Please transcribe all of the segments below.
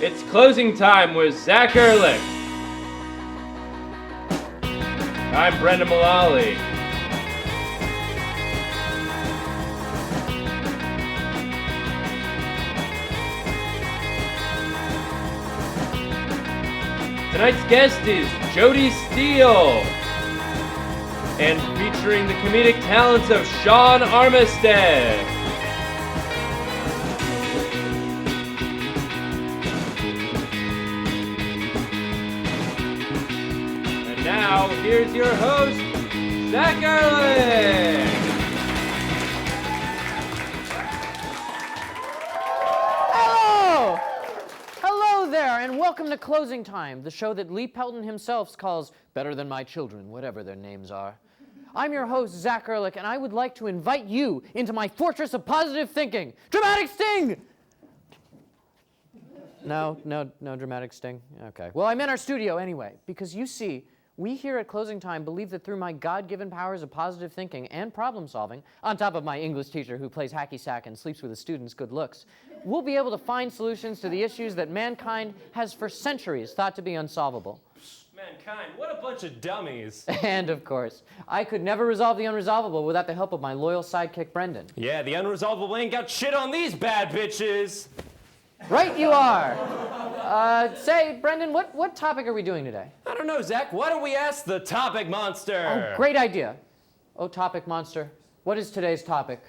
It's closing time with Zach Ehrlich. I'm Brendan Mullally. Tonight's guest is Jody Steel, and featuring the comedic talents of Sean Armistead. And now, here's your host, Zach Ehrlich. Hello there, and welcome to Closing Time, the show that Lee Pelton himself calls better than my children, whatever their names are. I'm your host, Zach Ehrlich, and I would like to invite you into my fortress of positive thinking. Dramatic sting! No dramatic sting? Okay. Well, I'm in our studio anyway, because you see, we here at Closing Time believe that through my God-given powers of positive thinking and problem solving, on top of my English teacher who plays hacky sack and sleeps with his students' good looks, we'll be able to find solutions to the issues that mankind has for centuries thought to be unsolvable. Mankind, what a bunch of dummies. And of course, I could never resolve the unresolvable without the help of my loyal sidekick, Brendan. Yeah, the unresolvable ain't got shit on these bad bitches. Right you are. Say, Brendan, what topic are we doing today? I don't know, Zach. Why don't we ask the topic monster? Oh, great idea. Oh, topic monster, what is today's topic?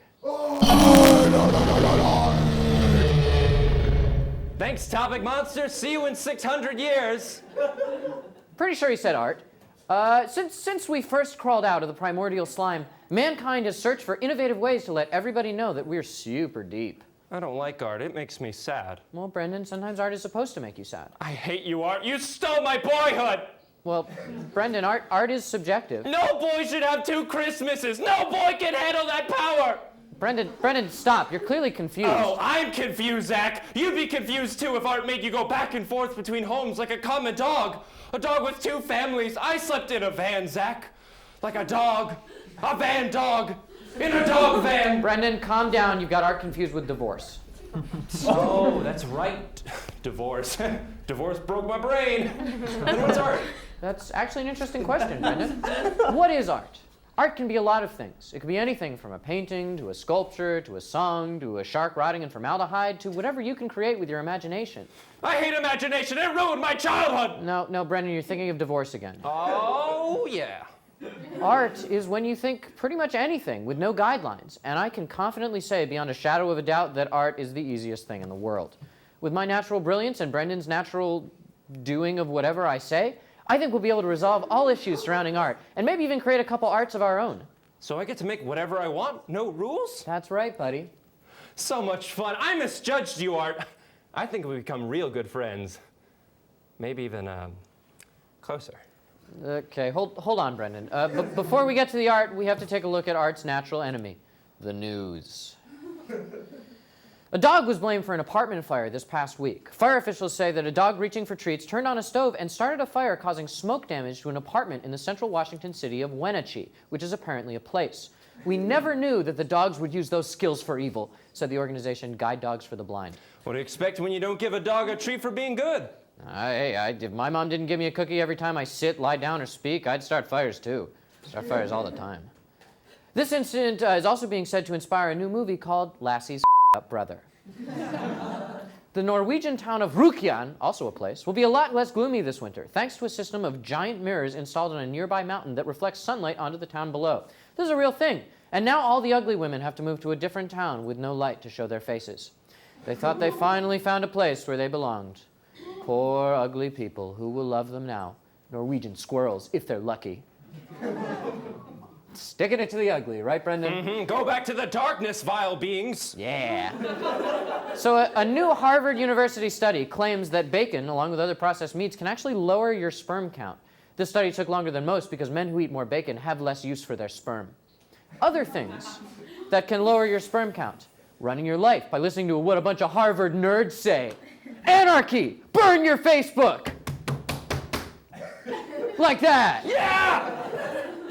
Thanks, topic monster. See you in 600 years. Pretty sure he said art. Since we first crawled out of the primordial slime, mankind has searched for innovative ways to let everybody know that we're super deep. I don't like art. It makes me sad. Well, Brendan, sometimes art is supposed to make you sad. I hate you, art. You stole my boyhood. Well, Brendan, art is subjective. No boy should have 2 Christmases. No boy can handle that power. Brendan, stop. You're clearly confused. Oh, I'm confused, Zach. You'd be confused, too, if art made you go back and forth between homes like a common dog. A dog with 2 families. I slept in a van, Zach. Like a dog. A van dog. In a dog van. Brendan, calm down. You've got art confused with divorce. Oh, that's right. Divorce. Divorce broke my brain. Then what's art? That's actually an interesting question, Brendan. What is art? Art can be a lot of things. It could be anything from a painting, to a sculpture, to a song, to a shark rotting in formaldehyde, to whatever you can create with your imagination. I hate imagination. It ruined my childhood. No, Brendan, you're thinking of divorce again. Oh, yeah. Art is when you think pretty much anything with no guidelines, and I can confidently say beyond a shadow of a doubt that art is the easiest thing in the world. With my natural brilliance and Brendan's natural doing of whatever I say, I think we'll be able to resolve all issues surrounding art, and maybe even create a couple arts of our own. So I get to make whatever I want? No rules? That's right, buddy. So much fun. I misjudged you, Art. I think we've become real good friends. Maybe even, closer. Okay, hold on, Brendan. Before we get to the art, we have to take a look at art's natural enemy, the news. A dog was blamed for an apartment fire this past week. Fire officials say that a dog reaching for treats turned on a stove and started a fire, causing smoke damage to an apartment in the central Washington city of Wenatchee, which is apparently a place. We never knew that the dogs would use those skills for evil, said the organization Guide Dogs for the Blind. What do you expect when you don't give a dog a treat for being good? If my mom didn't give me a cookie every time I sit, lie down, or speak, I'd start fires too. Start fires all the time. This incident is also being said to inspire a new movie called Lassie's Up Brother. The Norwegian town of Rukjan, also a place, will be a lot less gloomy this winter, thanks to a system of giant mirrors installed on a nearby mountain that reflects sunlight onto the town below. This is a real thing, and now all the ugly women have to move to a different town with no light to show their faces. They thought they finally found a place where they belonged. Poor, ugly people. Who will love them now? Norwegian squirrels, if they're lucky. Sticking it to the ugly, right, Brendan? Mm-hmm. Go back to the darkness, vile beings. Yeah. So a new Harvard University study claims that bacon, along with other processed meats, can actually lower your sperm count. This study took longer than most because men who eat more bacon have less use for their sperm. Other things that can lower your sperm count. Running your life by listening to what a bunch of Harvard nerds say. Anarchy! Burn your Facebook! Like that! Yeah!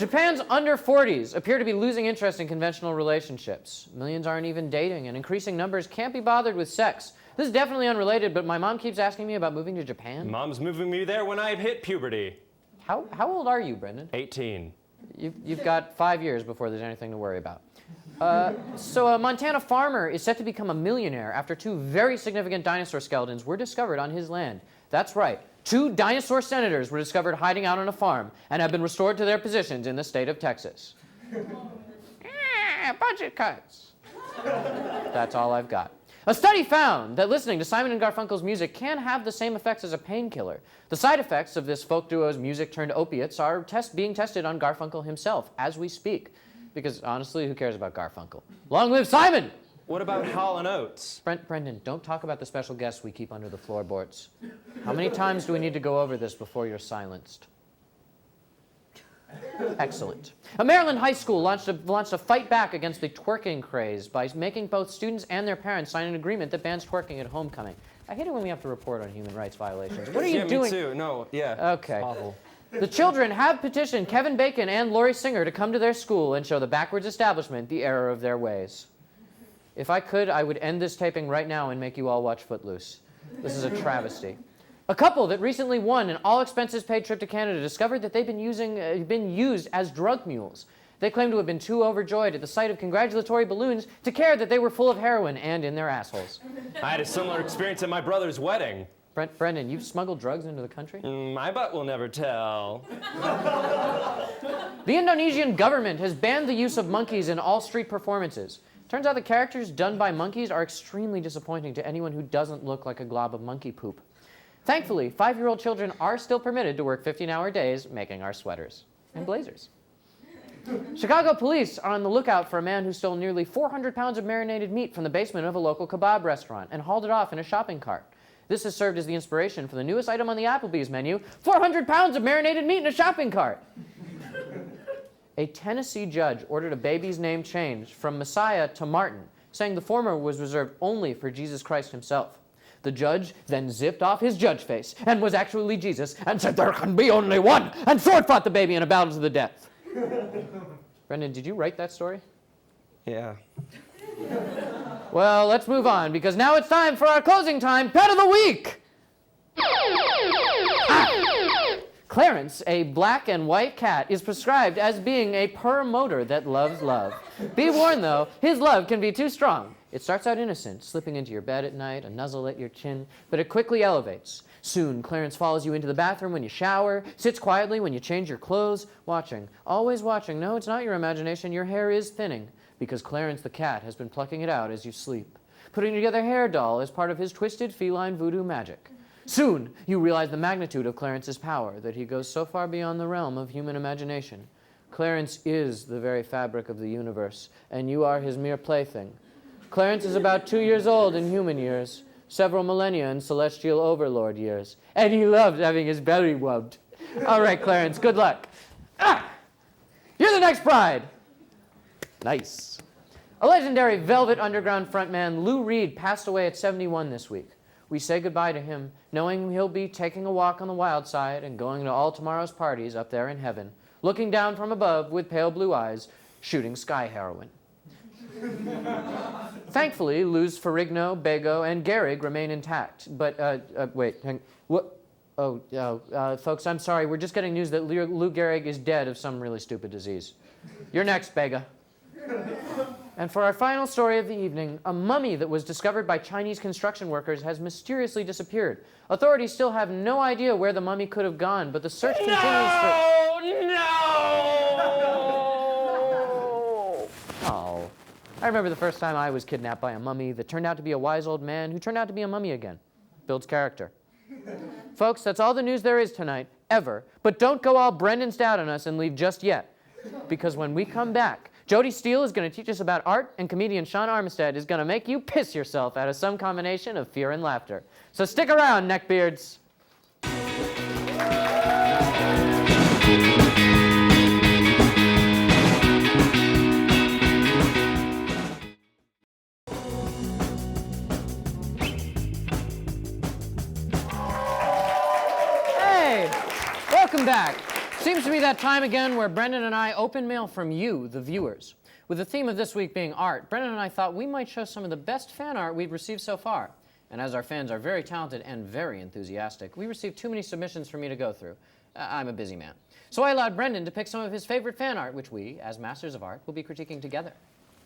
Japan's under 40s appear to be losing interest in conventional relationships. Millions aren't even dating, and increasing numbers can't be bothered with sex. This is definitely unrelated, but my mom keeps asking me about moving to Japan. Mom's moving me there when I hit puberty. How old are you, Brendan? 18. You've got 5 years before there's anything to worry about. So a Montana farmer is set to become a millionaire after 2 very significant dinosaur skeletons were discovered on his land. That's right. 2 dinosaur senators were discovered hiding out on a farm and have been restored to their positions in the state of Texas. Budget cuts. That's all I've got. A study found that listening to Simon & Garfunkel's music can have the same effects as a painkiller. The side effects of this folk duo's music turned opiates are being tested on Garfunkel himself as we speak. Because honestly, who cares about Garfunkel? Long live Simon! What about Hall & Oates? Brendan, don't talk about the special guests we keep under the floorboards. How many times do we need to go over this before you're silenced? Excellent. A Maryland high school launched a fight back against the twerking craze by making both students and their parents sign an agreement that bans twerking at homecoming. I hate it when we have to report on human rights violations. What are you doing? Me too. No, yeah. Okay. It's awful. The children have petitioned Kevin Bacon and Lori Singer to come to their school and show the backwards establishment the error of their ways. If I could, I would end this taping right now and make you all watch Footloose. This is a travesty. A couple that recently won an all-expenses-paid trip to Canada discovered that they've been used as drug mules. They claim to have been too overjoyed at the sight of congratulatory balloons to care that they were full of heroin and in their assholes. I had a similar experience at my brother's wedding. Brendan, you've smuggled drugs into the country? My butt will never tell. The Indonesian government has banned the use of monkeys in all street performances. Turns out the characters done by monkeys are extremely disappointing to anyone who doesn't look like a glob of monkey poop. Thankfully, 5-year-old children are still permitted to work 15-hour days making our sweaters and blazers. Chicago police are on the lookout for a man who stole nearly 400 pounds of marinated meat from the basement of a local kebab restaurant and hauled it off in a shopping cart. This has served as the inspiration for the newest item on the Applebee's menu, 400 pounds of marinated meat in a shopping cart. A Tennessee judge ordered a baby's name changed from Messiah to Martin, saying the former was reserved only for Jesus Christ himself. The judge then zipped off his judge face and was actually Jesus and said, "There can be only one," and sword fought the baby in a battle to the death. Brendan, did you write that story? Yeah. Well, let's move on, because now it's time for our closing time pet of the week. Clarence, a black and white cat, is prescribed as being a purr motor that loves love. Be warned, though, his love can be too strong. It starts out innocent, slipping into your bed at night, a nuzzle at your chin, but it quickly elevates. Soon, Clarence follows you into the bathroom when you shower, sits quietly when you change your clothes, watching, always watching. No, it's not your imagination, your hair is thinning, because Clarence the cat has been plucking it out as you sleep, putting together hair doll as part of his twisted feline voodoo magic. Soon, you realize the magnitude of Clarence's power, that he goes so far beyond the realm of human imagination. Clarence is the very fabric of the universe, and you are his mere plaything. Clarence is about 2 years old in human years, several millennia in celestial overlord years, and he loves having his belly rubbed. All right, Clarence, good luck. You're the next bride. Nice. A legendary Velvet Underground frontman, Lou Reed, passed away at 71 this week. We say goodbye to him, knowing he'll be taking a walk on the wild side and going to all tomorrow's parties up there in heaven, looking down from above with pale blue eyes, shooting sky heroin. Thankfully, Lou's Ferrigno, Bago, and Gehrig remain intact. But, what? Folks, I'm sorry. We're just getting news that Lou Gehrig is dead of some really stupid disease. You're next, Bega. And for our final story of the evening, a mummy that was discovered by Chinese construction workers has mysteriously disappeared. Authorities still have no idea where the mummy could have gone, but the search continues for... Oh. I remember the first time I was kidnapped by a mummy that turned out to be a wise old man who turned out to be a mummy again. Builds character. Folks, that's all the news there is tonight, ever. But don't go all Brendan's dad on us and leave just yet. Because when we come back, Jody Steel is going to teach us about art, and comedian Sean Armistead is going to make you piss yourself out of some combination of fear and laughter. So stick around, neckbeards. Hey, welcome back. Seems to be that time again where Brendan and I open mail from you, the viewers. With the theme of this week being art, Brendan and I thought we might show some of the best fan art we've received so far. And as our fans are very talented and very enthusiastic, we received too many submissions for me to go through. I'm a busy man. So I allowed Brendan to pick some of his favorite fan art, which we, as masters of art, will be critiquing together.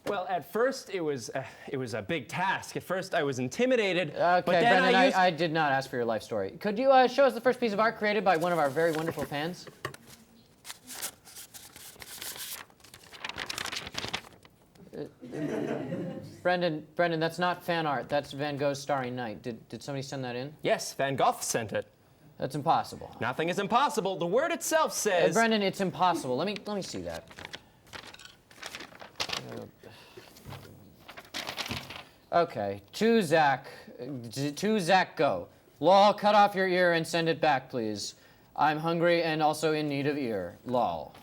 Well, at first it was a big task. At first I was intimidated. Okay, but then Brendan, I used... I did not ask for your life story. Could you show us the first piece of art created by one of our very wonderful fans? Brendan, that's not fan art. That's Van Gogh's Starry Night. Did somebody send that in? Yes, Van Gogh sent it. That's impossible. Nothing is impossible. The word itself says... Brendan, it's impossible. Let me see that. Okay, to Zach, go. Lol, cut off your ear and send it back, please. I'm hungry and also in need of ear. Lol.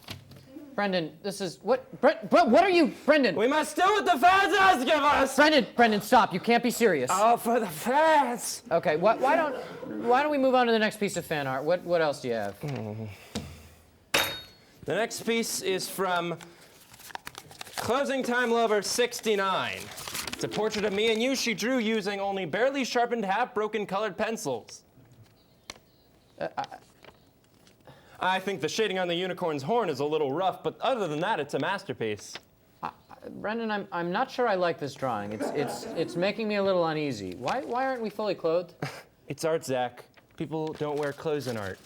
Brendan, this is, what are you, Brendan? We must do what the fans ask of us! Brendan, stop. You can't be serious. Oh, for the fans! Okay, why don't we move on to the next piece of fan art? What else do you have? The next piece is from Closing Time Lover 69. It's a portrait of me and you she drew using only barely sharpened, half-broken colored pencils. I think the shading on the unicorn's horn is a little rough, but other than that, it's a masterpiece. Brendan, I'm not sure I like this drawing. It's making me a little uneasy. Why aren't we fully clothed? It's art, Zach. People don't wear clothes in art.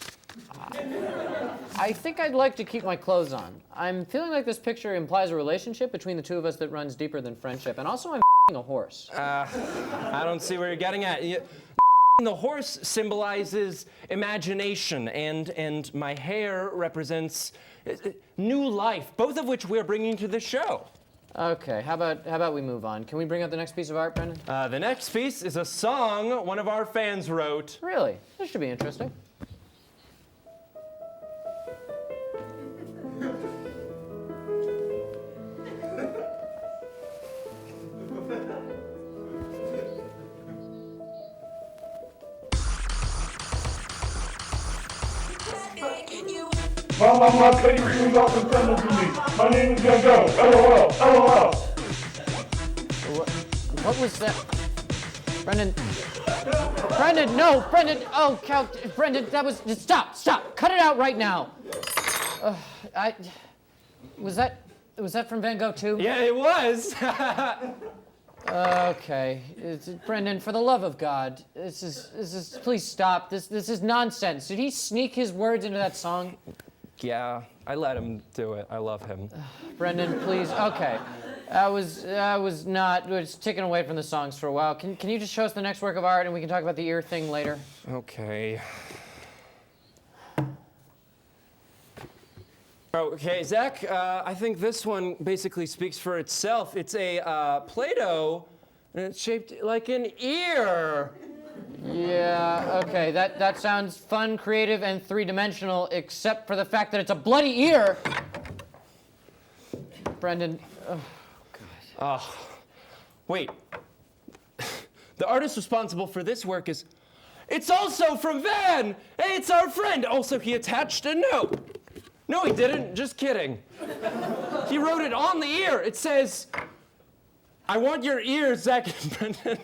I think I'd like to keep my clothes on. I'm feeling like this picture implies a relationship between the two of us that runs deeper than friendship, and also I'm a horse. I don't see where you're getting at. The horse symbolizes imagination, and my hair represents new life, both of which we're bringing to the show. Okay, how about we move on? Can we bring up the next piece of art, Brendan? The next piece is a song one of our fans wrote. Really? This should be interesting. Mama, can you please open send to me? My name is Van Gogh. LOL. LOL. What was that? Brendan, no, Brendan, oh, Brendan, that was, stop, cut it out right now. Was that from Van Gogh too? Yeah, it was. Okay, Brendan, for the love of God, this is, please stop. This is nonsense. Did he sneak his words into that song? Yeah, I let him do it. I love him. Brendan, please, okay. We're just taking away from the songs for a while. Can you just show us the next work of art and we can talk about the ear thing later? Okay. Okay, Zach, I think this one basically speaks for itself. It's a Play-Doh, and it's shaped like an ear. Yeah, okay, that sounds fun, creative, and three-dimensional, except for the fact that it's a bloody ear. Brendan, oh, God. Wait. The artist responsible for this work is... It's also from Van! Hey, it's our friend! Also, he attached a note. No, he didn't. Just kidding. He wrote it on the ear. It says, I want your ears, Zach and Brendan.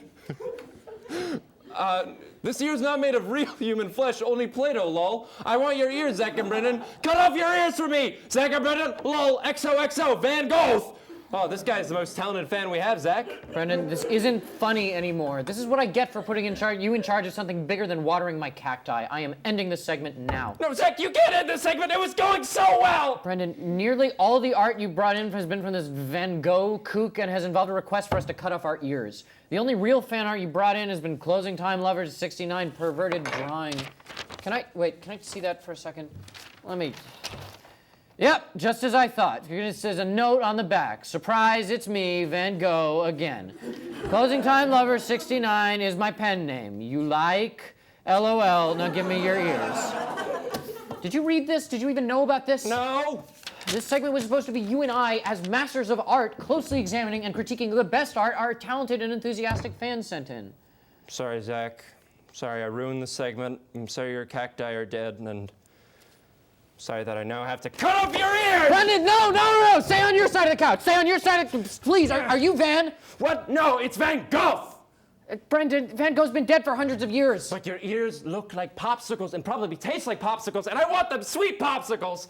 This ear's not made of real human flesh, only Play-Doh, lol. I want your ears, Zach and Brendan. Cut off your ears for me, Zach and Brendan, lol, XOXO, Van Gogh. Oh, this guy's the most talented fan we have, Zach. Brendan, this isn't funny anymore. This is what I get for putting you in charge of something bigger than watering my cacti. I am ending this segment now. No, Zach, you can't end this segment. It was going so well. Brendan, nearly all the art you brought in has been from this Van Gogh kook and has involved a request for us to cut off our ears. The only real fan art you brought in has been Closing Time Lovers 69 perverted drawing. Can I see that for a second? Let me... Yep, just as I thought. It says a note on the back. Surprise, it's me, Van Gogh, again. Closing Time Lover 69 is my pen name. You like? LOL, now give me your ears. Did you read this? Did you even know about this? No. This segment was supposed to be you and I, as masters of art, closely examining and critiquing the best art our talented and enthusiastic fans sent in. Sorry, Zach. Sorry, I ruined the segment. I'm sorry your cacti are dead, and Sorry that I now have to cut off your ears! Brendan, no! Stay on your side of the couch. Stay on your side please, are you Van? What? No, it's Van Gogh! Brendan, Van Gogh's been dead for hundreds of years. But your ears look like popsicles and probably taste like popsicles, and I want them sweet popsicles!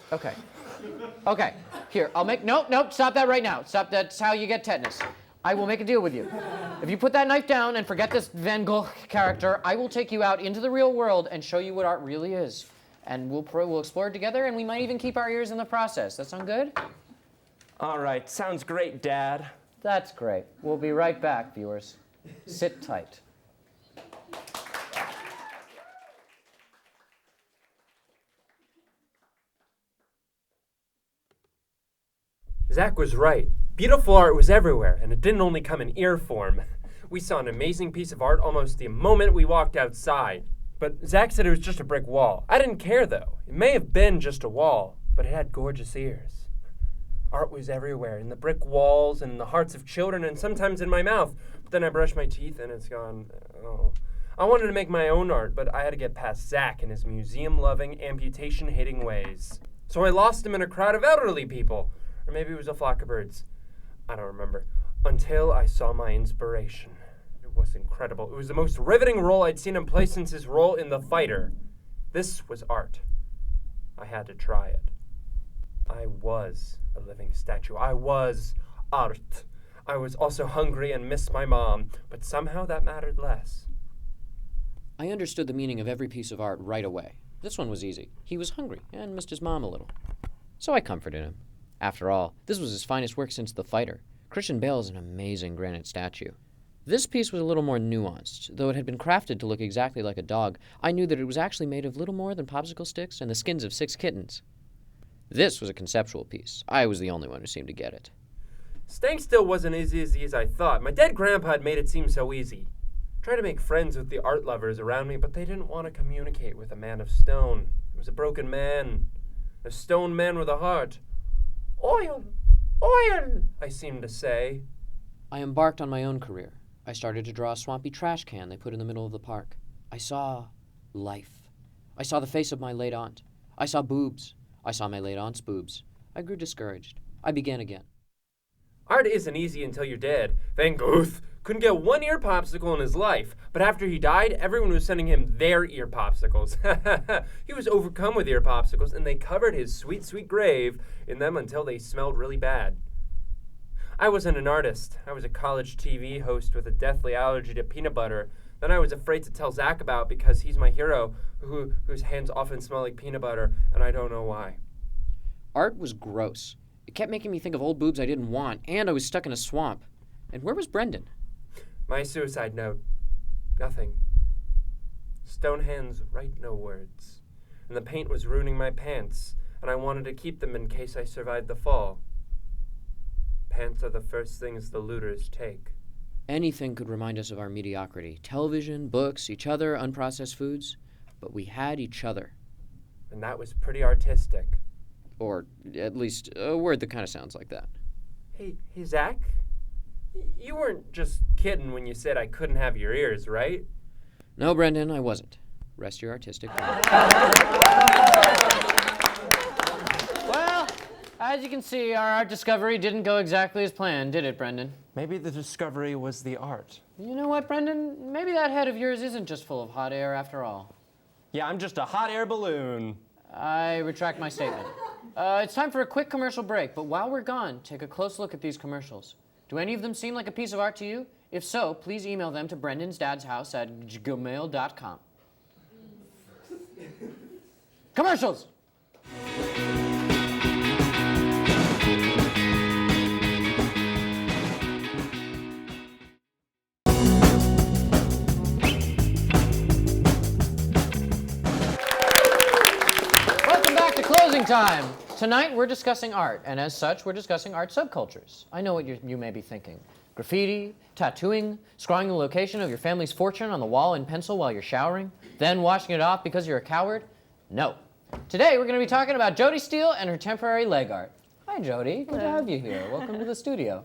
Okay, here, I'll make, nope, stop that right now. Stop, that's how you get tetanus. I will make a deal with you. If you put that knife down and forget this Van Gogh character, I will take you out into the real world and show you what art really is. And we'll explore it together, and we might even keep our ears in the process. That sound good? All right, sounds great, Dad. That's great. We'll be right back, viewers. Sit tight. Zach was right. Beautiful art was everywhere, and it didn't only come in ear form. We saw an amazing piece of art almost the moment we walked outside. But Zach said it was just a brick wall. I didn't care, though. It may have been just a wall, but it had gorgeous ears. Art was everywhere, in the brick walls and in the hearts of children and sometimes in my mouth. But then I brush my teeth and it's gone. Oh. I wanted to make my own art, but I had to get past Zach and his museum-loving, amputation-hating ways. So I lost him in a crowd of elderly people. Or maybe it was a flock of birds. I don't remember. Until I saw my inspiration. It was incredible. It was the most riveting role I'd seen him play since his role in The Fighter. This was art. I had to try it. I was a living statue. I was art. I was also hungry and missed my mom, but somehow that mattered less. I understood the meaning of every piece of art right away. This one was easy. He was hungry and missed his mom a little. So I comforted him. After all, this was his finest work since The Fighter. Christian Bale is an amazing granite statue. This piece was a little more nuanced. Though it had been crafted to look exactly like a dog, I knew that it was actually made of little more than popsicle sticks and the skins of 6 kittens. This was a conceptual piece. I was the only one who seemed to get it. Staying still wasn't as easy as I thought. My dead grandpa had made it seem so easy. I tried to make friends with the art lovers around me, but they didn't want to communicate with a man of stone. It was a broken man. A stone man with a heart. Oil! Oil! I seemed to say. I embarked on my own career. I started to draw a swampy trash can they put in the middle of the park. I saw life. I saw the face of my late aunt. I saw boobs. I saw my late aunt's boobs. I grew discouraged. I began again. Art isn't easy until you're dead. Van Gogh couldn't get one ear popsicle in his life, but after he died, everyone was sending him their ear popsicles. He was overcome with ear popsicles, and they covered his sweet, sweet grave in them until they smelled really bad. I wasn't an artist. I was a college TV host with a deathly allergy to peanut butter that I was afraid to tell Zach about because he's my hero, whose hands often smell like peanut butter, and I don't know why. Art was gross. It kept making me think of old boobs I didn't want, and I was stuck in a swamp. And where was Brendan? My suicide note. Nothing. Stone hands write no words. And the paint was ruining my pants, and I wanted to keep them in case I survived the fall. Pants are the first things the looters take. Anything could remind us of our mediocrity. Television, books, each other, unprocessed foods. But we had each other. And that was pretty artistic. Or at least a word that kind of sounds like that. Hey, Zach? You weren't just kidding when you said I couldn't have your ears, right? No, Brendan, I wasn't. Rest your artistic power. Well, as you can see, our art discovery didn't go exactly as planned, did it, Brendan? Maybe the discovery was the art. You know what, Brendan? Maybe that head of yours isn't just full of hot air after all. Yeah, I'm just a hot air balloon. I retract my statement. It's time for a quick commercial break, but while we're gone, take a close look at these commercials. Do any of them seem like a piece of art to you? If so, please email them to brendansdadshouse@gmail.com. Commercials! Welcome back to Closing Time. Tonight, we're discussing art, and as such, we're discussing art subcultures. I know what you may be thinking. Graffiti, tattooing, scrawling the location of your family's fortune on the wall in pencil while you're showering, then washing it off because you're a coward? No. Today, we're going to be talking about Jody Steel and her temporary leg art. Hi, Jody. Good to have you here. Welcome to the studio.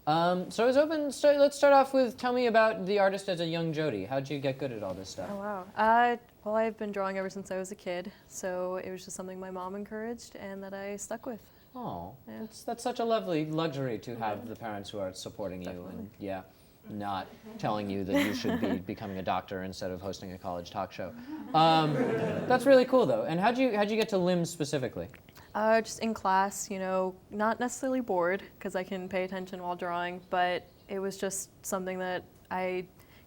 So I was open. Let's start off with tell me about the artist as a young Jody. How'd you get good at all this stuff? Oh, wow. Well, I've been drawing ever since I was a kid, so it was just something my mom encouraged and that I stuck with. Oh, Yeah. that's such a lovely luxury to have the parents who are supporting you and not telling you that you should be becoming a doctor instead of hosting a college talk show. That's really cool though. And how'd you get to limbs specifically? Just in class, not necessarily bored because I can pay attention while drawing, but it was just something that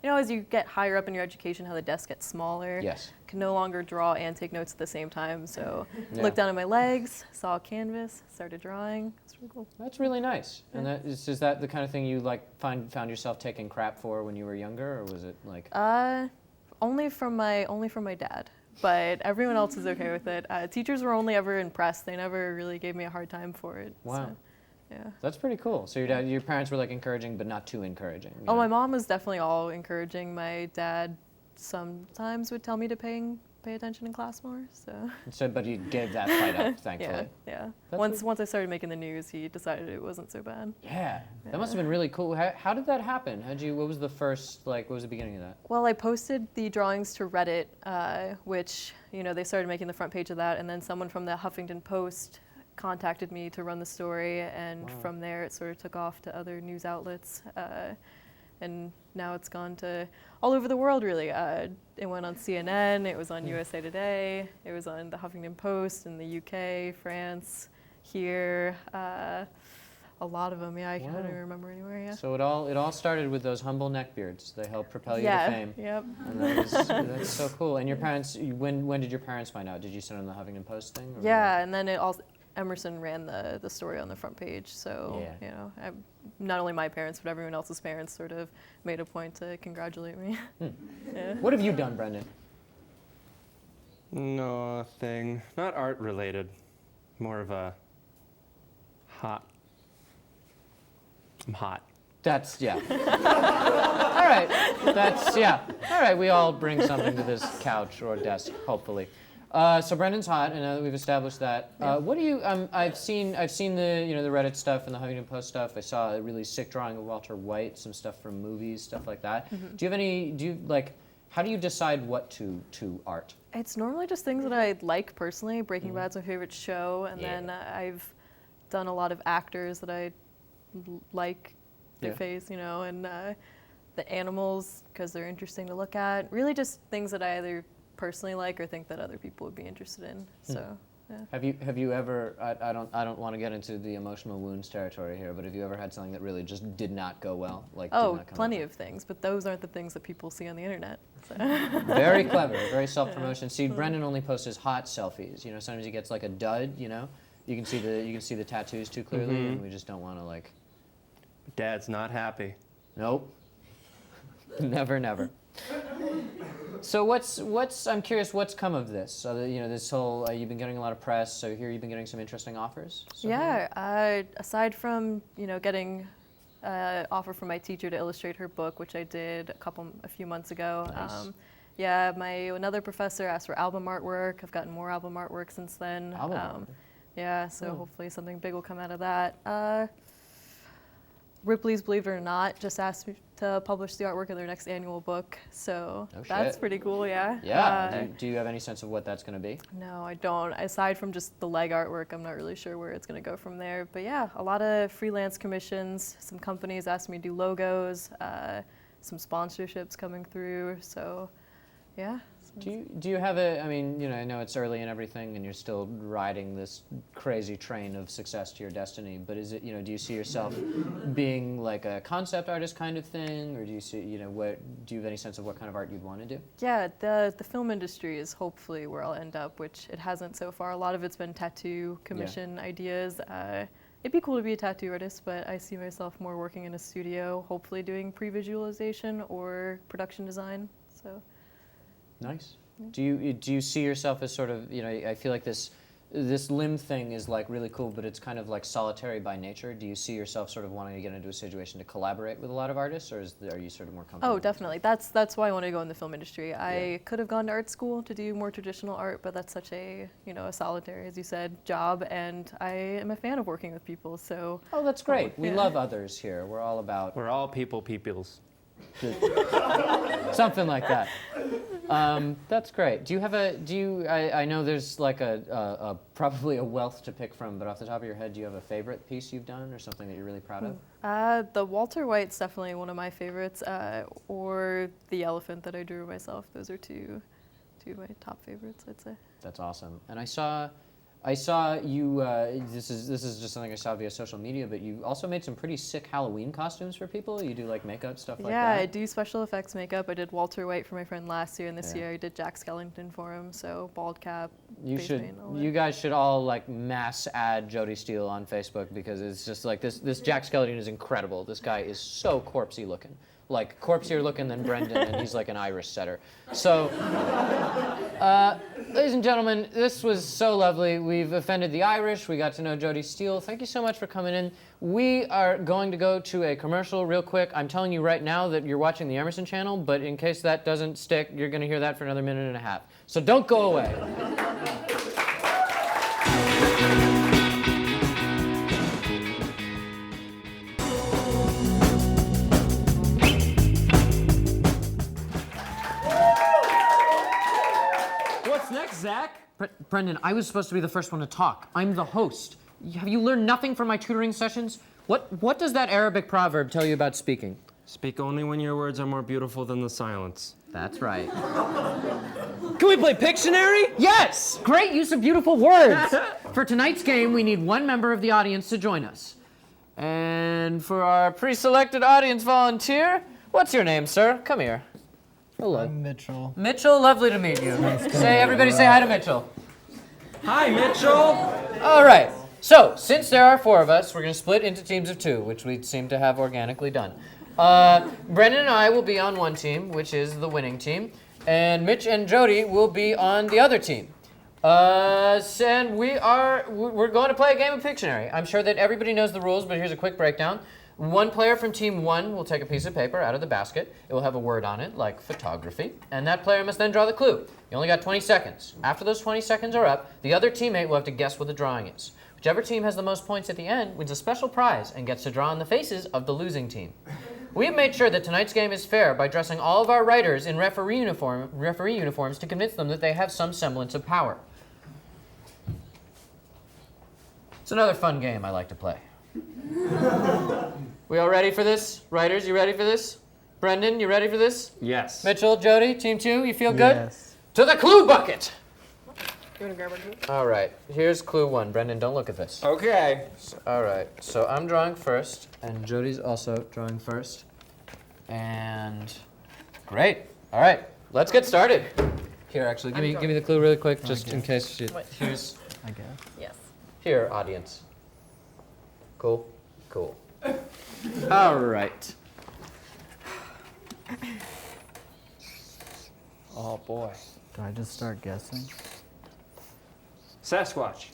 as you get higher up in your education, how the desk gets smaller. Yes. Can no longer draw and take notes at the same time. So Yeah. looked down at my legs, saw a canvas, started drawing. It's really cool. That's really nice. And is that the kind of thing you found yourself taking crap for when you were younger, or was it like? Only from my dad. But everyone else is okay with it. Teachers were only ever impressed. They never really gave me a hard time for it. Wow. So, yeah. That's pretty cool. So your parents were like encouraging, but not too encouraging. you Oh, know? my mom was definitely all encouraging. My dad sometimes would tell me to pay attention in class more. So But you gave that fight up, thankfully. yeah. That's Once I started making the news, he decided it wasn't so bad. Yeah, that must have been really cool. How did that happen? What was the first, what was the beginning of that? Well, I posted the drawings to Reddit, which they started making the front page of that, and then someone from the Huffington Post contacted me to run the story, and from there it sort of took off to other news outlets, and now it's gone to all over the world, really. It went on CNN, it was on USA Today, it was on the Huffington Post in the UK, France, here, a lot of them. Yeah, I can't even remember anywhere. Yeah. So it all started with those humble neckbeards. They helped propel you to Yeah. fame. Yep. And that's so cool. And your parents, when did your parents find out? Did you send them the Huffington Post thing? Or Yeah, and then Emerson ran the story on the front page. So Yeah. not only my parents but everyone else's parents sort of made a point to congratulate me. Yeah. What have you done, Brendan? Nothing. Not art related. More of a hot. I'm hot. All right. All right. We all bring something to this couch or desk, hopefully. So Brendan's hot, and now that we've established that, what do you? I've seen the the Reddit stuff and the Huffington Post stuff. I saw a really sick drawing of Walter White, some stuff from movies, stuff like that. How do you decide what to art? It's normally just things that I like personally. Breaking Bad's my favorite show, and then I've done a lot of actors that I like their face, and the animals because they're interesting to look at. Really, just things that I either personally like or think that other people would be interested in. So, yeah. Have you ever? I don't want to get into the emotional wounds territory here, but have you ever had something that really just did not go well? Plenty of things, but those aren't the things that people see on the internet. So. Very clever, very self-promotion. See, Brendan only posts his hot selfies. Sometimes he gets like a dud. You can see the tattoos too clearly, and we just don't want to Dad's not happy. Nope. Never. So I'm curious, what's come of this? So this whole, you've been getting a lot of press, so here you've been getting some interesting offers? Yeah, aside from, getting an offer from my teacher to illustrate her book, which I did a few months ago. Nice. Another professor asked for album artwork. I've gotten more album artwork since then. Yeah, so hopefully something big will come out of that. Ripley's, believe it or not, just asked me to publish the artwork of their next annual book, so that's pretty cool, yeah. Yeah, do you have any sense of what that's going to be? No, I don't. Aside from just the leg artwork, I'm not really sure where it's going to go from there. But yeah, a lot of freelance commissions. Some companies asked me to do logos, some sponsorships coming through, so yeah. Do you have I know it's early and everything, and you're still riding this crazy train of success to your destiny, but is it, do you see yourself being like a concept artist kind of thing, or do you see, do you have any sense of what kind of art you'd want to do? Yeah, the film industry is hopefully where I'll end up, which it hasn't so far. A lot of it's been tattoo commission ideas. It'd be cool to be a tattoo artist, but I see myself more working in a studio, hopefully doing pre-visualization or production design, so. Nice. Do you see yourself as sort of, I feel like this this limb thing is like really cool, but it's kind of like solitary by nature. Do you see yourself sort of wanting to get into a situation to collaborate with a lot of artists, or are you sort of more comfortable? Oh, definitely. That's why I want to go in the film industry. I could have gone to art school to do more traditional art, but that's such a a solitary, as you said, job, and I am a fan of working with people. So. Oh, that's great. We Yeah. love others here. We're all about We're all peoples. something like that. That's great. Do you have I know there's like a probably a wealth to pick from, but off the top of your head, do you have a favorite piece you've done or something that you're really proud of? The Walter White's definitely one of my favorites, or the elephant that I drew myself. Those are two of my top favorites, I'd say. That's awesome. And I saw you. This is just something I saw via social media, but you also made some pretty sick Halloween costumes for people. You do like makeup stuff like that. Yeah, I do special effects makeup. I did Walter White for my friend last year, and this Yeah. year I did Jack Skellington for him. So bald cap. You face should. paint, all that. You guys should all like mass add Jody Steel on Facebook because it's just like this Jack Skellington is incredible. This guy is so corpsey looking, like corpsier looking than Brendan, and he's like an Irish setter. So. Ladies and gentlemen, this was so lovely. We've offended the Irish. We got to know Jody Steel. Thank you so much for coming in. We are going to go to a commercial real quick. I'm telling you right now that you're watching the Emerson channel, but in case that doesn't stick, you're going to hear that for another minute and a half. So don't go away. What's next, Zach? Brendan, I was supposed to be the first one to talk. I'm the host. Have you learned nothing from my tutoring sessions? What does that Arabic proverb tell you about speaking? Speak only when your words are more beautiful than the silence. That's right. Can we play Pictionary? Yes! Great use of beautiful words. For tonight's game, we need one member of the audience to join us. And for our pre-selected audience volunteer, what's your name, sir? Come here. Hello. I'm Mitchell. Mitchell, lovely to meet you. Everybody say hi to Mitchell. Hi, Mitchell. All right. So, since there are four of us, we're going to split into teams of two, which we seem to have organically done. Brendan and I will be on one team, which is the winning team, and Mitch and Jody will be on the other team. And we're going to play a game of Pictionary. I'm sure that everybody knows the rules, but here's a quick breakdown. One player from team one will take a piece of paper out of the basket. It will have a word on it, like photography, and that player must then draw the clue. You only got 20 seconds. After those 20 seconds are up, the other teammate will have to guess what the drawing is. Whichever team has the most points at the end wins a special prize and gets to draw on the faces of the losing team. We have made sure that tonight's game is fair by dressing all of our writers in referee uniforms to convince them that they have some semblance of power. It's another fun game I like to play. We all ready for this? Writers, you ready for this? Brendan, you ready for this? Yes. Mitchell, Jody, team two, you feel good? Yes. To the clue bucket! You want to grab our clue? All right, here's clue one. Brendan, don't look at this. Okay. All right, so I'm drawing first, and Jody's also drawing first. And great. All right, let's get started. Here, actually, give me the clue really quick, just in case she. Here's I guess. Yes. here, audience. Cool, cool. All right. Oh boy. Do I just start guessing? Sasquatch.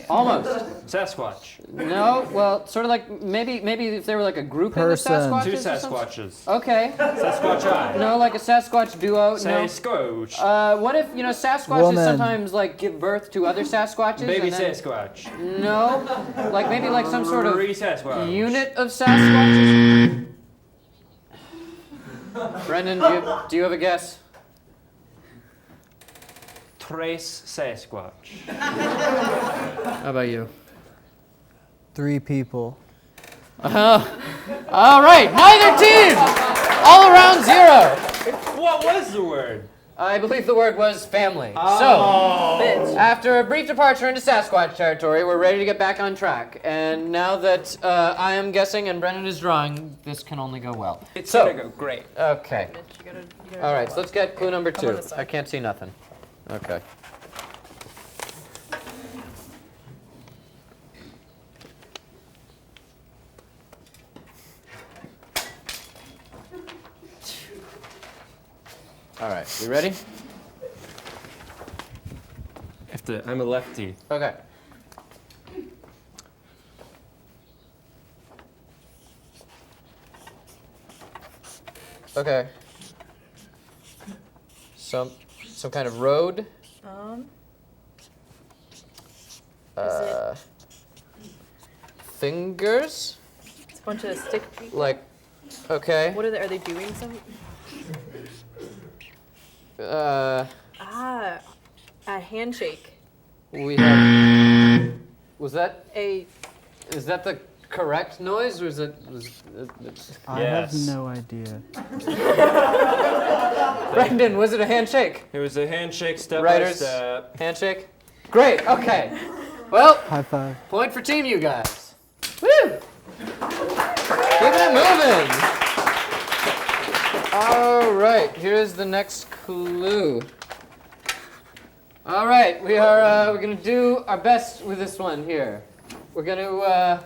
Almost. Sasquatch. No, well, sort of like maybe if they were like a grouping Person. of Sasquatches. Two or something? Sasquatches. Okay. Sasquatch. No, like a Sasquatch duo. Say No. Squatch. What if Sasquatches Woman. sometimes like give birth to other Sasquatches? Baby and then, Sasquatch. No, like maybe like some sort of Three Sasquatch. unit of Sasquatches. Brendan, do you have a guess? Trace Sasquatch. How about you? 3 people. All right, neither team. All around 0. What was the word? I believe the word was family. Oh. So, after a brief departure into Sasquatch territory, we're ready to get back on track. And now that I am guessing and Brendan is drawing, this can only go well. It's So- gonna go great. Okay. Mitch, you gotta All right, so let's get clue number Come on 2. this side. I can't see nothing. Okay. All right, you ready? If I'm a lefty. Okay. Okay. Some kind of road. Fingers. It's a bunch of stick people. Like, okay. What are they doing? Some. A handshake. We have. Was that? A. Is that the correct noise, or is it? I Yes. have no idea. Brendan, was it a handshake? It was a handshake step Writers. by step. Handshake. Great. Okay. Well, High five. point for team, you guys. Woo! Keeping it moving. All right. Here's the next clue. All right, we're gonna do our best with this one here. We're gonna.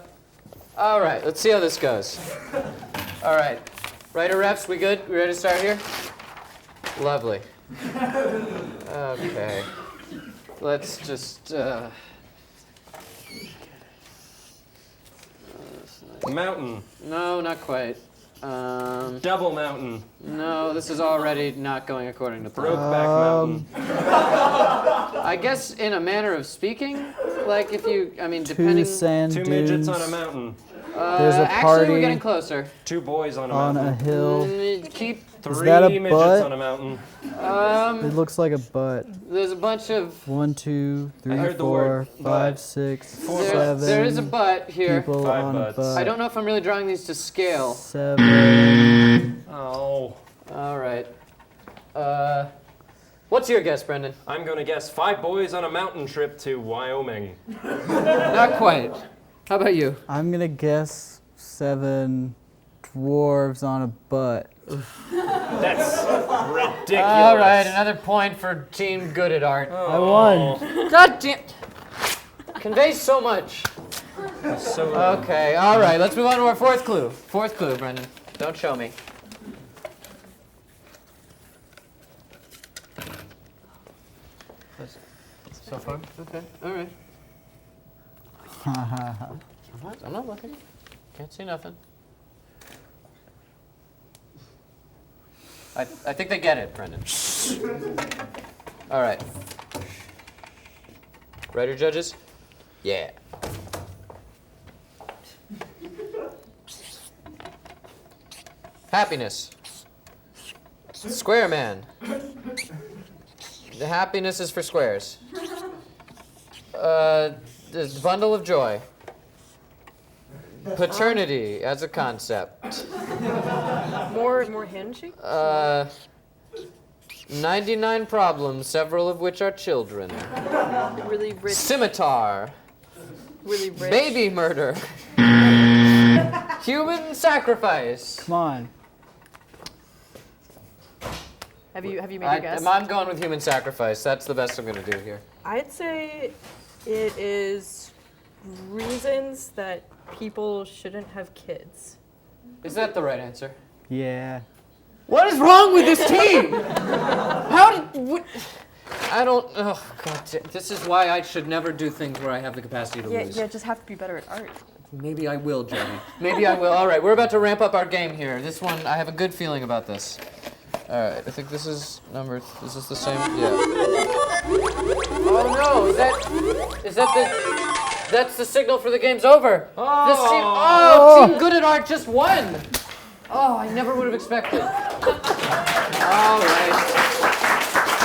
All right, let's see how this goes. All right, writer reps, we good? We ready to start here? Lovely. Okay. Let's just. Mountain. No, not quite. Double mountain. No, this is already not going according to plan. Brokeback mountain. I guess in a manner of speaking, like if you, I mean, Two depending. sand Two dunes midgets on a mountain. There's a Actually, party we're getting closer. Two boys on a on a mountain. hill. Keep. Three that a midgets butt? on a mountain. It looks like a butt. There's a bunch of. 1, 2, 3, heard the 4, word 5, butt. 6, Four 7. There is a butt here. People Five on butts. a butt. I don't know if I'm really drawing these to scale. 7. Oh. All right. What's your guess, Brendan? I'm gonna guess 5 boys on a mountain trip to Wyoming. Not quite. How about you? I'm gonna guess 7 dwarves on a butt. That's ridiculous. All right, another point for Team Good at Art. I won. God damn. Conveys so much. So Okay, all right, let's move on to our fourth clue. Fourth clue, Brendan. Don't show me. So far? Okay, all right. I'm not looking. Can't see nothing. I think they get it, Brendan. All right. Writer judges? Yeah. Happiness. Square man. The happiness is for squares. This bundle of joy. Paternity as a concept. More handshake. 99 problems, several of which are children. Really rich. Scimitar. Really rich. Baby murder. Human sacrifice. Come on. Have you made your guess? I'm going with human sacrifice. That's the best I'm going to do here. I'd say it is reasons that people shouldn't have kids. Is that the right answer? Yeah. What is wrong with this team? How did... What, I don't... Oh, God. This is why I should never do things where I have the capacity to lose. Yeah, just have to be better at art. Maybe I will, Jody. Maybe I will. All right, we're about to ramp up our game here. This one, I have a good feeling about this. All right, I think this is Is this the same? Yeah. Oh no! Is that the? That's the signal for the game's over. Oh. Team Good at Art just won. Oh, I never would have expected. All right.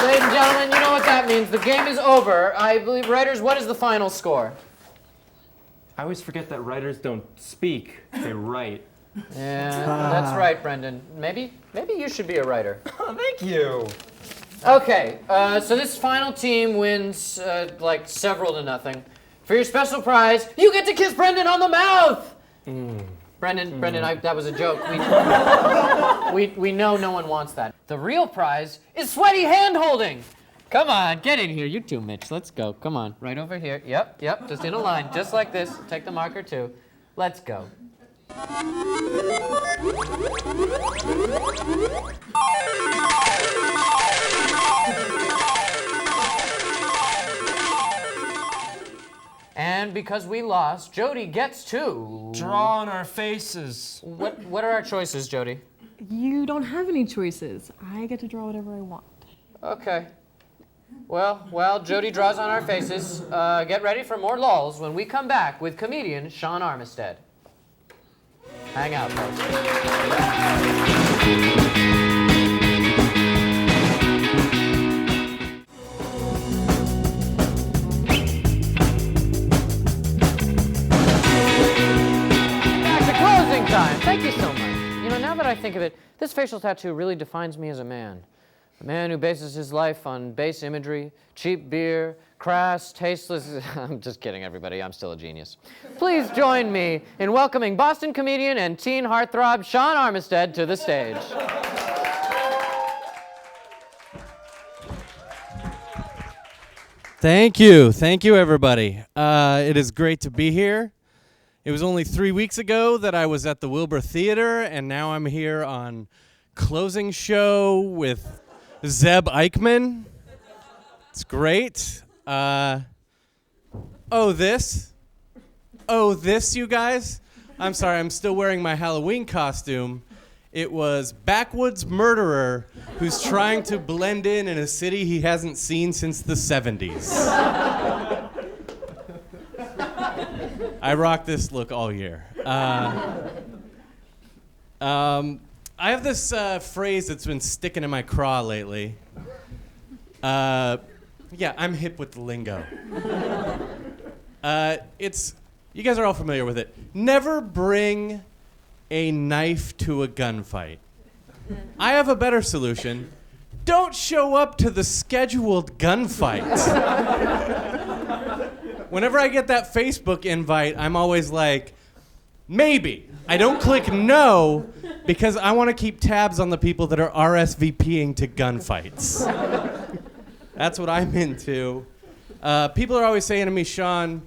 Ladies and gentlemen, you know what that means. The game is over. I believe, writers, what is the final score? I always forget that writers don't speak, they write. Yeah, that's right, Brendan. Maybe you should be a writer. Thank you. Okay, so this final team wins like several to nothing. For your special prize, you get to kiss Brendan on the mouth. Brendan, that was a joke. We know no one wants that. The real prize is sweaty hand holding. Come on, get in here. You too, Mitch. Let's go. Come on, right over here. Yep, just in a line, just like this. Take the marker too. Let's go. because we lost, Jody gets to Draw on our faces. What are our choices, Jody? You don't have any choices. I get to draw whatever I want. Okay. Well, Jody draws on our faces. Get ready for more lulls when we come back with comedian Sean Armistead. Hang out, folks. Back to closing time. Thank you so much. You know, now that I think of it, this facial tattoo really defines me as a man. A man who bases his life on base imagery, cheap beer, crass, tasteless... I'm just kidding, everybody. I'm still a genius. Please join me in welcoming Boston comedian and teen heartthrob Sean Armistead to the stage. Thank you, everybody. It is great to be here. It was only 3 weeks ago that I was at the Wilbur Theater, and now I'm here on closing show with Zeb Eichmann. It's great. This, you guys. I'm sorry, I'm still wearing my Halloween costume. It was backwoods murderer who's trying to blend in a city he hasn't seen since the 70s. I rock this look all year. I have this phrase that's been sticking in my craw lately. I'm hip with the lingo. You guys are all familiar with it. Never bring a knife to a gunfight. I have a better solution. Don't show up to the scheduled gunfight. Whenever I get that Facebook invite, I'm always like, maybe. I don't click no because I want to keep tabs on the people that are RSVPing to gunfights. That's what I'm into. People are always saying to me, Sean,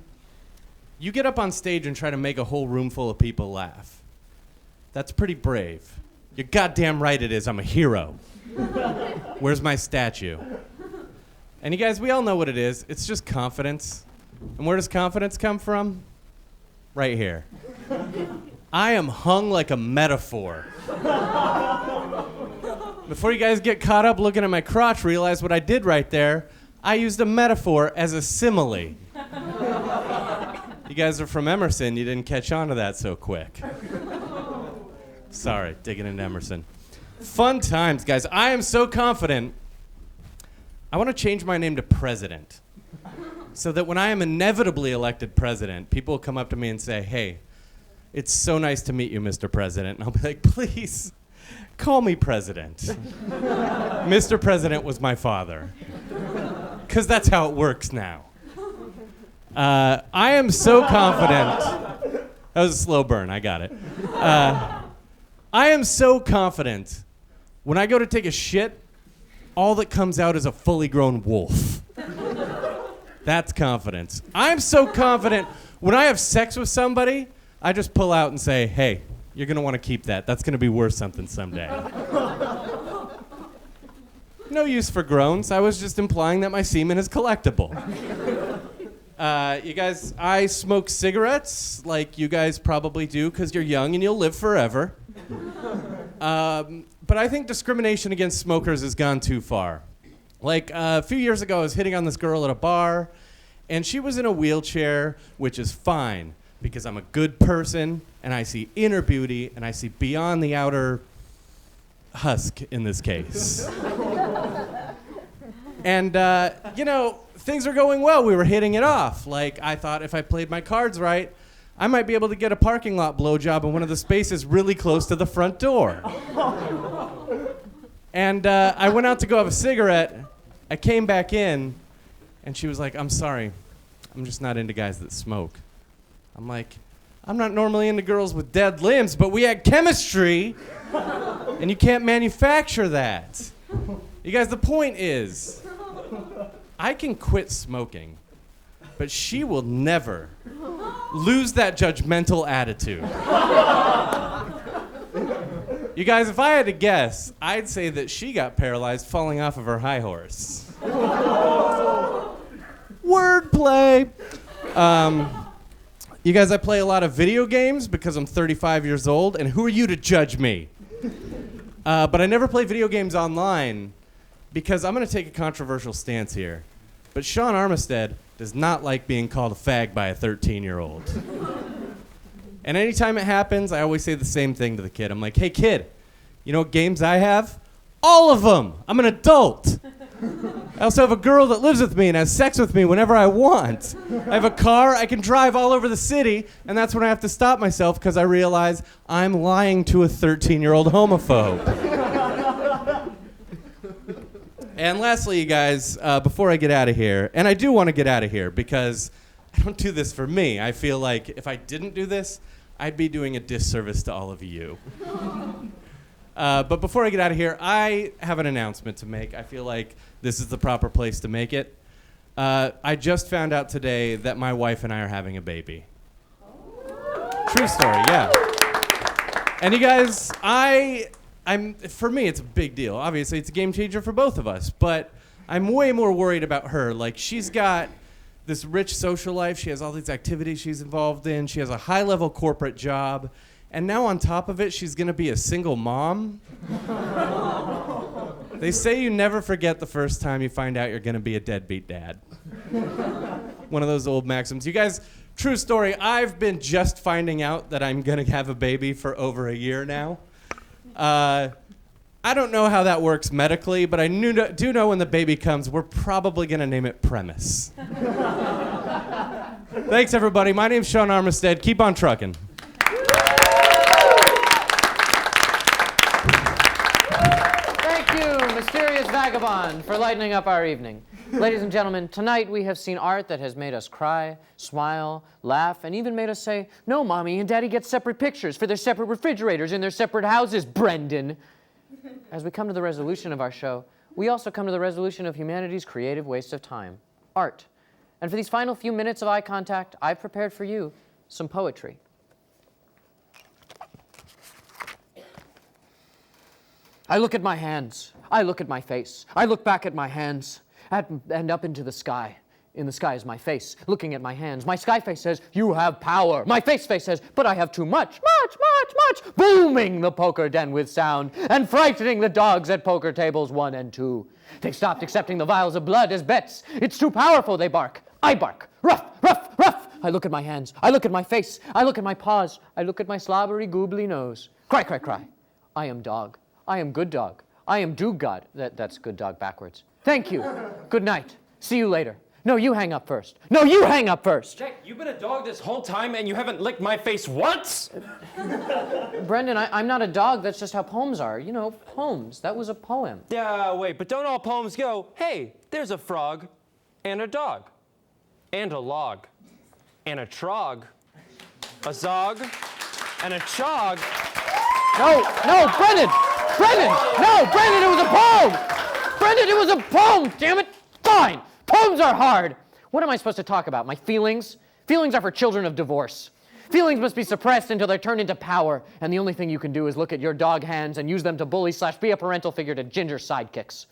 you get up on stage and try to make a whole room full of people laugh. That's pretty brave. You're goddamn right it is. I'm a hero. Where's my statue? And you guys, we all know what it is. It's just confidence. And where does confidence come from? Right here. I am hung like a metaphor. Before you guys get caught up looking at my crotch, realize what I did right there. I used a metaphor as a simile. You guys are from Emerson. You didn't catch on to that so quick. Sorry, digging into Emerson. Fun times, guys. I am so confident. I want to change my name to President. So that when I am inevitably elected president, people will come up to me and say, hey, it's so nice to meet you, Mr. President. And I'll be like, please, call me President. Mr. President was my father. Because that's how it works now. I am so confident. That was a slow burn. I got it. I am so confident. When I go to take a shit, all that comes out is a fully grown wolf. That's confidence. I'm so confident. When I have sex with somebody, I just pull out and say, hey, you're going to want to keep that. That's going to be worth something someday. No use for groans. I was just implying that my semen is collectible. You guys, I smoke cigarettes like you guys probably do because you're young and you'll live forever. But I think discrimination against smokers has gone too far. Like a few years ago, I was hitting on this girl at a bar, and she was in a wheelchair, which is fine because I'm a good person, and I see inner beauty, and I see beyond the outer husk in this case. And, things were going well. We were hitting it off. Like, I thought if I played my cards right, I might be able to get a parking lot blowjob in one of the spaces really close to the front door. And I went out to go have a cigarette. I came back in, and she was like, I'm sorry. I'm just not into guys that smoke. I'm like, I'm not normally into girls with dead limbs, but we had chemistry, and you can't manufacture that. You guys, the point is, I can quit smoking, but she will never lose that judgmental attitude. You guys, if I had to guess, I'd say that she got paralyzed falling off of her high horse. Wordplay. You guys, I play a lot of video games because I'm 35 years old, and who are you to judge me? But I never play video games online because I'm going to take a controversial stance here. But Sean Armistead does not like being called a fag by a 13-year-old. And anytime it happens, I always say the same thing to the kid. I'm like, hey, kid, you know what games I have? All of them. I'm an adult. I also have a girl that lives with me and has sex with me whenever I want. I have a car. I can drive all over the city. And that's when I have to stop myself because I realize I'm lying to a 13-year-old homophobe. And lastly, you guys, before I get out of here, and I do want to get out of here because I don't do this for me. I feel like if I didn't do this, I'd be doing a disservice to all of you. But before I get out of here, I have an announcement to make. I feel like this is the proper place to make it. I just found out today that my wife and I are having a baby. True story, yeah. And you guys, for me, it's a big deal. Obviously, it's a game changer for both of us. But I'm way more worried about her. Like, she's got this rich social life. She has all these activities she's involved in. She has a high-level corporate job. And now on top of it, she's going to be a single mom. They say you never forget the first time you find out you're going to be a deadbeat dad. One of those old maxims. You guys, true story, I've been just finding out that I'm going to have a baby for over a year now. I don't know how that works medically, but I do know when the baby comes, we're probably going to name it Premise. Thanks, everybody. My name's Sean Armistead. Keep on trucking. Mysterious Vagabond, for lightening up our evening. Ladies and gentlemen, tonight we have seen art that has made us cry, smile, laugh, and even made us say, no, Mommy and Daddy get separate pictures for their separate refrigerators in their separate houses, Brendan. As we come to the resolution of our show, we also come to the resolution of humanity's creative waste of time, art. And for these final few minutes of eye contact, I've prepared for you some poetry. I look at my hands. I look at my face. I look back at my hands and up into the sky. In the sky is my face, looking at my hands. My sky face says, you have power. My face says, but I have too much. Much. Booming the poker den with sound and frightening the dogs at poker tables 1 and 2. They've stopped accepting the vials of blood as bets. It's too powerful, they bark. I bark. Ruff. I look at my hands. I look at my face. I look at my paws. I look at my slobbery, goobly nose. Cry. I am dog. I am good dog. I am do God. That's good dog backwards. Thank you. Good night. See you later. No, you hang up first. No, you hang up first. Jack, you've been a dog this whole time and you haven't licked my face once? Brendan, I'm not a dog. That's just how poems are. You know, poems. That was a poem. Yeah, wait, but don't all poems go, hey, there's a frog and a dog and a log and a trog, a zog and a chog. No, Brendan! No, Brendan, it was a poem! Brendan, it was a poem, damn it! Fine, poems are hard. What am I supposed to talk about, my feelings? Feelings are for children of divorce. Feelings must be suppressed until they're turned into power, and the only thing you can do is look at your dog hands and use them to bully/be a parental figure to ginger sidekicks.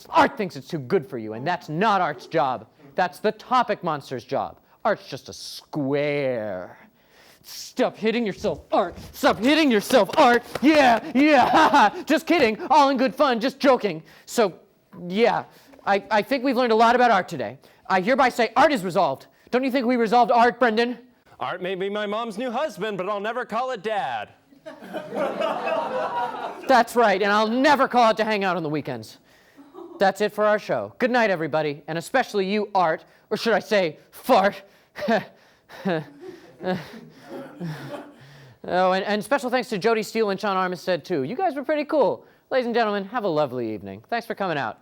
Art thinks it's too good for you, and that's not art's job. That's the topic monster's job. Art's just a square. Stop hitting yourself, Art. Stop hitting yourself, Art. Yeah. Just kidding. All in good fun. Just joking. So, yeah, I think we've learned a lot about art today. I hereby say art is resolved. Don't you think we resolved art, Brendan? Art may be my mom's new husband, but I'll never call it Dad. That's right, and I'll never call it to hang out on the weekends. That's it for our show. Good night, everybody, and especially you, Art, or should I say, fart. Oh, and special thanks to Jody Steel and Sean Armistead, too. You guys were pretty cool. Ladies and gentlemen, have a lovely evening. Thanks for coming out.